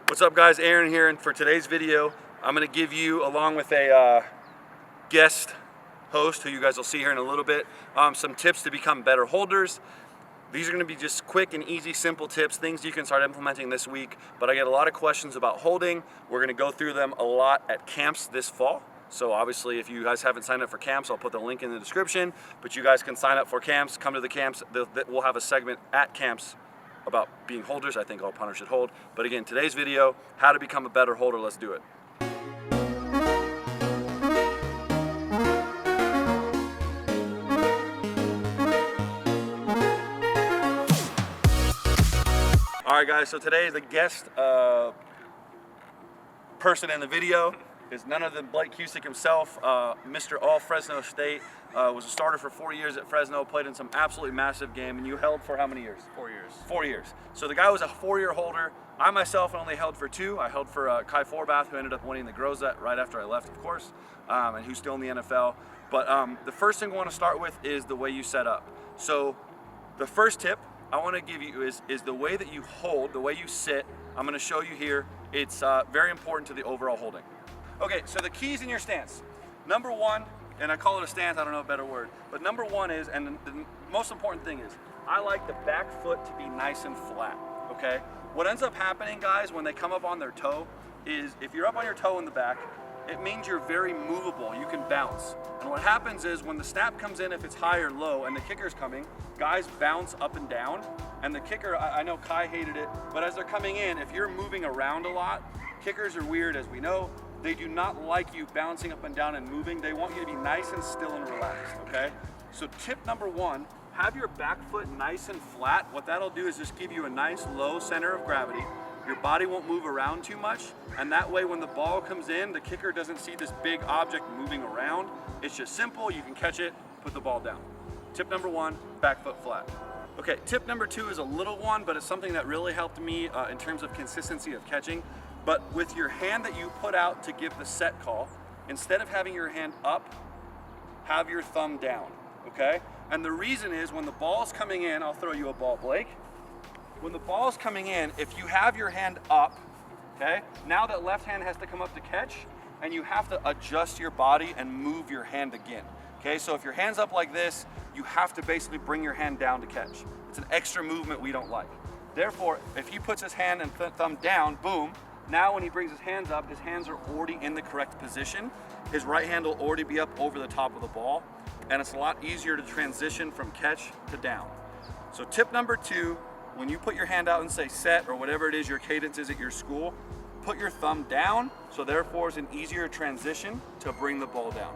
What's up guys, Aaron here, and for today's video I'm going to give you, along with a guest host who you guys will see here in a little bit, some tips to become better holders. These are going to be just quick and easy, simple tips, things you can start implementing this week, but I get a lot of questions about holding. We're going to go through them a lot at camps this fall. So obviously if you guys haven't signed up for camps, I'll put the link in the description, but you guys can sign up for camps, come to the camps. We'll have a segment at camps about being holders. I think all punters should hold. But again, today's video, how to become a better holder. Let's do it. All right guys, so today the guest person in the video is none other than Blake CUSICK himself, Mr. All Fresno State, was a starter for 4 years at Fresno, played in some absolutely massive game, and you held for how many years? 4 years. 4 years. So the guy was a 4-year holder. I myself only held for 2. I held for Kai Forbath, who ended up winning the Grozet right after I left, of course, and who's still in the NFL. But the first thing I want to start with is the way you set up. So the first tip I want to give you is the way that you hold, the way you sit. I'm going to show you here. It's very important to the overall holding. Okay, so the keys in your stance. Number one, and I call it a stance, I don't know a better word, but number one is, and the most important thing is, I like the back foot to be nice and flat, okay? What ends up happening, guys, when they come up on their toe is, if you're up on your toe in the back, it means you're very movable, you can bounce. And what happens is when the snap comes in, if it's high or low, and the kicker's coming, guys bounce up and down, and the kicker, I know Kai hated it, but as they're coming in, if you're moving around a lot, kickers are weird, as we know. They do not like you bouncing up and down and moving. They want you to be nice and still and relaxed, okay? So tip number one, have your back foot nice and flat. What that'll do is just give you a nice low center of gravity. Your body won't move around too much, and that way when the ball comes in, the kicker doesn't see this big object moving around. It's just simple, you can catch it, put the ball down. Tip number one, back foot flat. Okay, tip number two is a little one, but it's something that really helped me in terms of consistency of catching. But with your hand that you put out to give the set call, instead of having your hand up, have your thumb down, okay? And the reason is when the ball's coming in, I'll throw you a ball, Blake. When the ball's coming in, if you have your hand up, okay, now that left hand has to come up to catch, and you have to adjust your body and move your hand again, okay? So if your hand's up like this, you have to basically bring your hand down to catch. It's an extra movement we don't like. Therefore, if he puts his hand and thumb down, boom, now when he brings his hands up, his hands are already in the correct position. His right hand will already be up over the top of the ball, and it's a lot easier to transition from catch to down. So tip number two, when you put your hand out and say set, or whatever it is your cadence is at your school, put your thumb down, so therefore it's an easier transition to bring the ball down.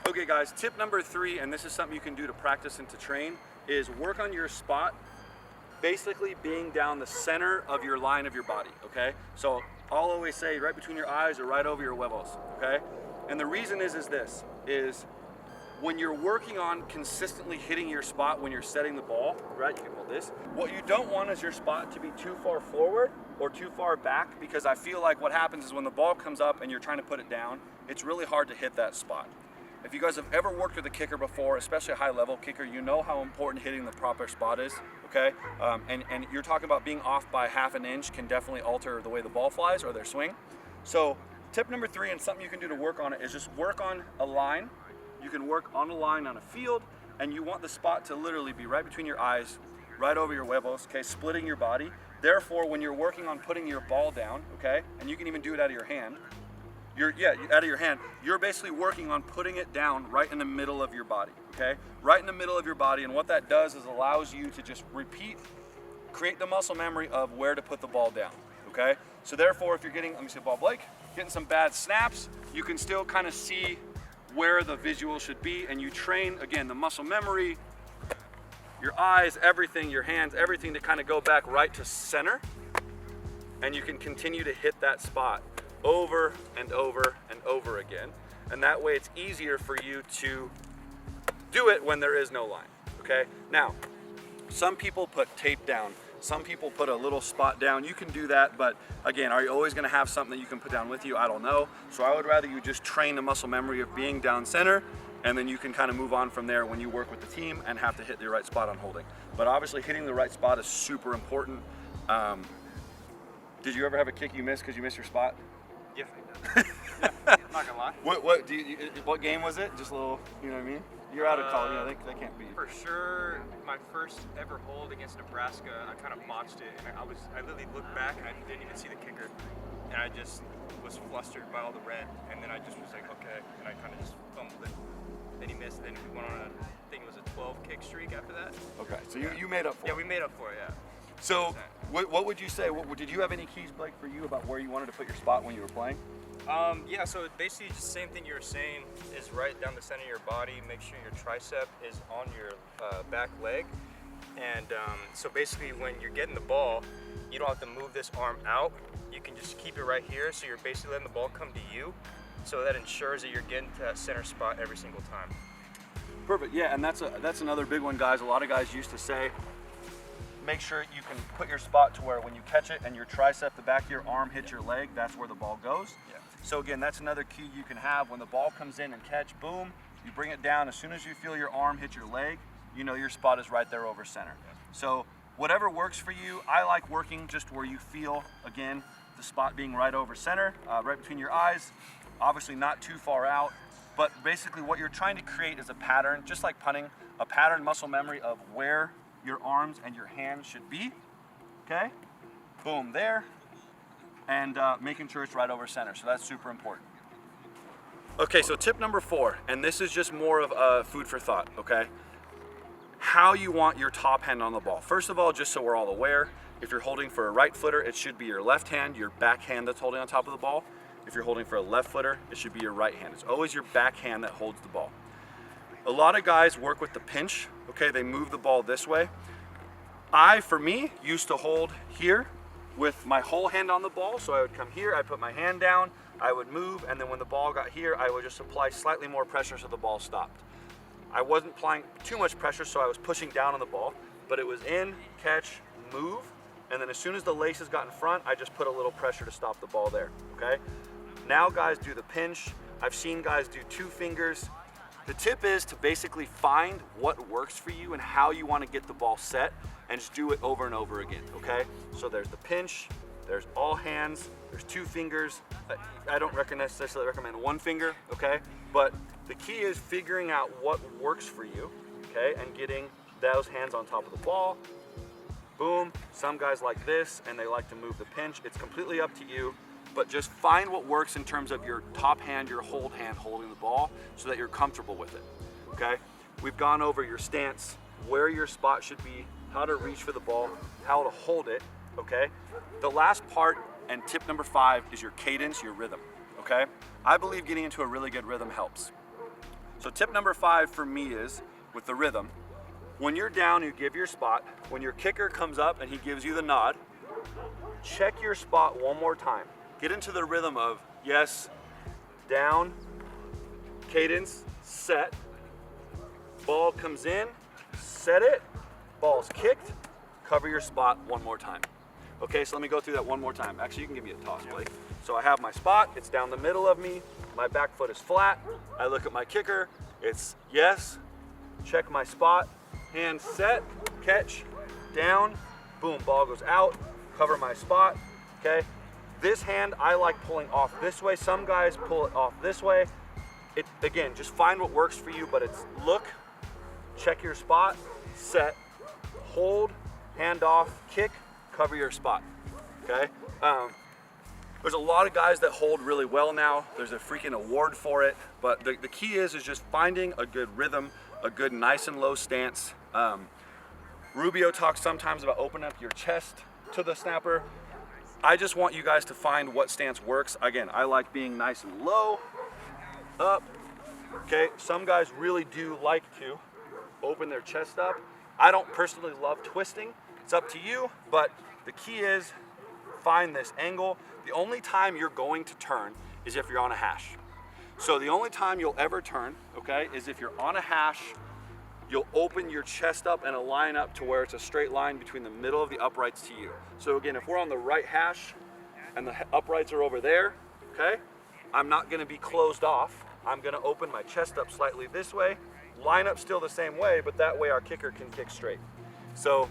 Okay guys, tip number three, and this is something you can do to practice and to train, is work on your spot basically being down the center of your line of your body, okay? So I'll always say right between your eyes or right over your huevos, okay? And the reason is this, is when you're working on consistently hitting your spot when you're setting the ball, right, you can hold this, what you don't want is your spot to be too far forward or too far back, because I feel like what happens is when the ball comes up and you're trying to put it down, it's really hard to hit that spot. If you guys have ever worked with a kicker before, especially a high-level kicker, you know how important hitting the proper spot is, okay? And you're talking about being off by ½ an inch can definitely alter the way the ball flies or their swing. So tip number three, and something you can do to work on it, is just work on a line. You can work on a line on a field, and you want the spot to literally be right between your eyes, right over your huevos, okay, splitting your body. Therefore, when you're working on putting your ball down, okay, and you can even do it out of your hand, out of your hand, you're basically working on putting it down right in the middle of your body, okay? Right in the middle of your body, and what that does is allows you to just create the muscle memory of where to put the ball down, okay? So therefore, if you're getting, let me see the ball, Blake, getting some bad snaps, you can still kind of see where the visual should be, and you train, again, the muscle memory, your eyes, everything, your hands, everything to kind of go back right to center, and you can continue to hit that spot over and over and over again, and that way it's easier for you to do it when there is no line, okay? Now, some people put tape down. Some people put a little spot down. You can do that, but again, are you always gonna have something that you can put down with you? I don't know. So I would rather you just train the muscle memory of being down center, and then you can kind of move on from there when you work with the team and have to hit the right spot on holding. But obviously hitting the right spot is super important. Did you ever have a kick you missed because you missed your spot? Yeah, yeah, not gonna lie. What game was it? Just a little, you know what I mean? You're out of college, you know, they can't beat you. For sure, my first ever hold against Nebraska, I kind of botched it, and I literally looked back and I didn't even see the kicker, and I just was flustered by all the red, and then I just was like, okay, and I kind of just fumbled it. Then he missed, then we went on I think it was a 12 kick streak after that. Okay, so you made up for it. Yeah, we made up for it, yeah. So, what would you say? Did you have any keys, Blake, for you about where you wanted to put your spot when you were playing? Yeah, so basically just the same thing you were saying is right down the center of your body. Make sure your tricep is on your back leg. And so basically when you're getting the ball, you don't have to move this arm out. You can just keep it right here. So you're basically letting the ball come to you. So that ensures that you're getting to that center spot every single time. Perfect, yeah, and that's another big one, guys. A lot of guys used to say, make sure you can put your spot to where when you catch it and your tricep, the back of your arm hits your leg, that's where the ball goes. Yeah. So again, that's another key you can have. When the ball comes in and catch, boom, you bring it down. As soon as you feel your arm hit your leg, you know your spot is right there over center. Yeah. So whatever works for you, I like working just where you feel, again, the spot being right over center, right between your eyes, obviously not too far out, but basically what you're trying to create is a pattern, just like punting, a pattern muscle memory of where your arms and your hands should be, okay? Boom, there, and making sure it's right over center, so that's super important. Okay, so tip number 4, and this is just more of food for thought, okay? How you want your top hand on the ball. First of all, just so we're all aware, if you're holding for a right footer, it should be your left hand, your back hand that's holding on top of the ball. If you're holding for a left footer, it should be your right hand. It's always your back hand that holds the ball. A lot of guys work with the pinch, okay? They move the ball this way. For me, used to hold here with my whole hand on the ball. So I would come here, I put my hand down, I would move, and then when the ball got here, I would just apply slightly more pressure so the ball stopped. I wasn't applying too much pressure, so I was pushing down on the ball, but it was in, catch, move, and then as soon as the laces got in front, I just put a little pressure to stop the ball there, okay? Now guys do the pinch. I've seen guys do 2 fingers. The tip is to basically find what works for you and how you want to get the ball set and just do it over and over again, okay? So there's the pinch, there's all hands, there's 2 fingers. I don't necessarily recommend 1 finger, okay? But the key is figuring out what works for you, okay? And getting those hands on top of the ball. Boom. Some guys like this and they like to move the pinch. It's completely up to you. But just find what works in terms of your top hand, your hold hand holding the ball so that you're comfortable with it, okay? We've gone over your stance, where your spot should be, how to reach for the ball, how to hold it, okay? The last part and tip number 5 is your cadence, your rhythm, okay? I believe getting into a really good rhythm helps. So tip number 5 for me is, with the rhythm, when you're down, you give your spot. When your kicker comes up and he gives you the nod, check your spot one more time. Get into the rhythm of, yes, down, cadence, set, ball comes in, set it, ball's kicked, cover your spot one more time. Okay, so let me go through that one more time. Actually, you can give me a toss, Blake. So I have my spot, it's down the middle of me, my back foot is flat, I look at my kicker, it's yes, check my spot, hand set, catch, down, boom, ball goes out, cover my spot, okay? This hand, I like pulling off this way. Some guys pull it off this way. Again, just find what works for you, but it's look, check your spot, set, hold, hand off, kick, cover your spot, okay? There's a lot of guys that hold really well now. There's a freaking award for it, but the key is just finding a good rhythm, a good nice and low stance. Rubio talks sometimes about opening up your chest to the snapper. I just want you guys to find what stance works. Again, I like being nice and low, up, okay? Some guys really do like to open their chest up. I don't personally love twisting. It's up to you, but the key is find this angle. The only time you're going to turn is if you're on a hash. So the only time you'll ever turn, okay, is if you're on a hash you'll open your chest up and align up to where it's a straight line between the middle of the uprights to you. So again, if we're on the right hash and the uprights are over there, okay, I'm not gonna be closed off. I'm gonna open my chest up slightly this way, line up still the same way, but that way our kicker can kick straight. So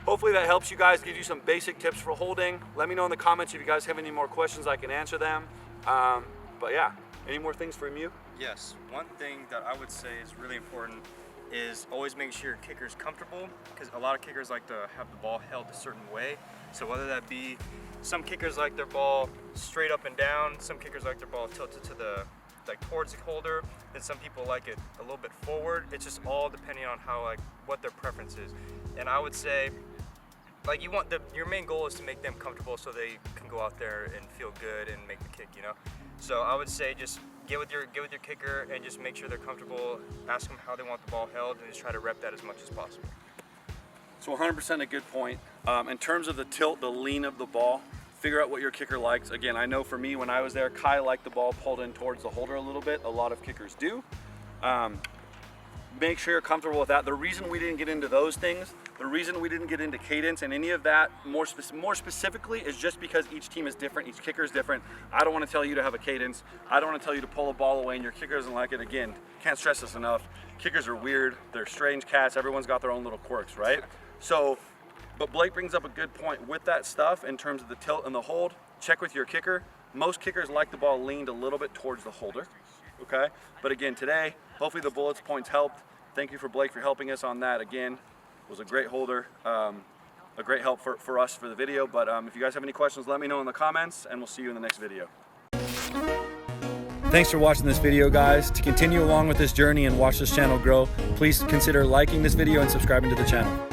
hopefully that helps you guys, gives you some basic tips for holding. Let me know in the comments if you guys have any more questions, I can answer them. But yeah, any more things from you? Yes, one thing that I would say is really important is always make sure your kicker's comfortable, because a lot of kickers like to have the ball held a certain way. So whether that be, some kickers like their ball straight up and down, some kickers like their ball tilted to the, like towards the holder, and some people like it a little bit forward. It's just all depending on how, like, what their preference is. And I would say, like, your main goal is to make them comfortable so they can go out there and feel good and make the kick, you know? So I would say just get with your kicker and just make sure they're comfortable, ask them how they want the ball held, and just try to rep that as much as possible. So 100% a good point. In terms of the tilt, the lean of the ball, figure out what your kicker likes. Again, I know for me, when I was there, Kai liked the ball pulled in towards the holder a little bit. A lot of kickers do. Make sure you're comfortable with that. The reason we didn't get into those things, the reason we didn't get into cadence and any of that more specifically is just because each team is different, each kicker is different. I don't want to tell you to have a cadence. I don't want to tell you to pull a ball away and your kicker doesn't like it. Again, can't stress this enough. Kickers are weird. They're strange cats. Everyone's got their own little quirks, right? So, but Blake brings up a good point with that stuff in terms of the tilt and the hold. Check with your kicker. Most kickers like the ball leaned a little bit towards the holder, okay? But again, today, hopefully the bullets points helped. Thank you for Blake for helping us on that. Again, was a great holder, a great help for us for the video. But if you guys have any questions, let me know in the comments, and we'll see you in the next video. Thanks for watching this video, guys. To continue along with this journey and watch this channel grow, please consider liking this video and subscribing to the channel.